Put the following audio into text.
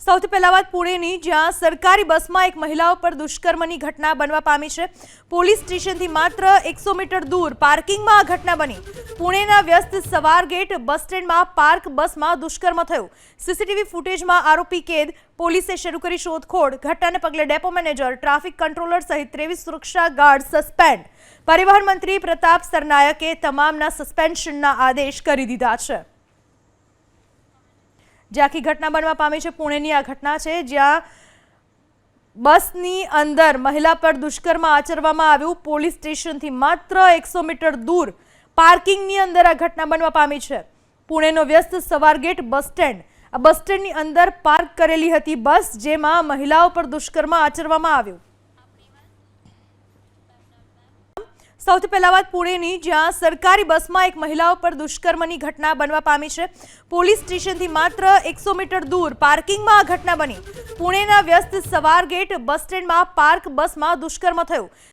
સૌથી પહેલા વાત પુણેની, જ્યાં સરકારી બસમાં એક મહિલાઓ પર દુષ્કર્મની ઘટના બનવા પામી છે। પોલીસ સ્ટેશનથી માત્ર 100 મીટર દૂર પાર્કિંગમાં આ ઘટના બની। પુણેના વ્યસ્ત સવારગેટ બસ સ્ટેન્ડમાં પાર્ક બસમાં દુષ્કર્મ થયું। સીસીટીવી ફૂટેજમાં આરોપી કેદ। પોલીસે શરૂ કરી શોધખોળ। ઘટનાને પગલે ડેપો મેનેજર, ટ્રાફિક કંટ્રોલર સહિત 23 સુરક્ષા ગાર્ડ સસ્પેન્ડ। પરિવહન મંત્રી પ્રતાપ સરનાયકે તમામના સસ્પેન્શનના આદેશ કરી દીધા છે। જે આખી ઘટના બનવા પામી છે પુણેની આ ઘટના છે, જ્યાં બસની અંદર મહિલા પર દુષ્કર્મ આચરવામાં આવ્યું। પોલીસ સ્ટેશનથી માત્ર 100 મીટર દૂર પાર્કિંગની અંદર આ ઘટના બનવા પામી છે। પુણેનો વ્યસ્ત સવારગેટ બસ સ્ટેન્ડ, આ બસ સ્ટેન્ડની અંદર પાર્ક કરેલી હતી બસ, જેમાં મહિલાઓ પર દુષ્કર્મ આચરવામાં આવ્યું। સૌથી પહેલા વાત પુણેની, જ્યાં સરકારી બસમાં એક મહિલાઓ પર દુષ્કર્મની ઘટના બનવા પામી છે। પોલીસ સ્ટેશનથી માત્ર 100 મીટર દૂર પાર્કિંગમાં આ ઘટના બની। પુણેના વ્યસ્ત સવારગેટ બસ સ્ટેન્ડમાં પાર્ક બસમાં દુષ્કર્મ થયું।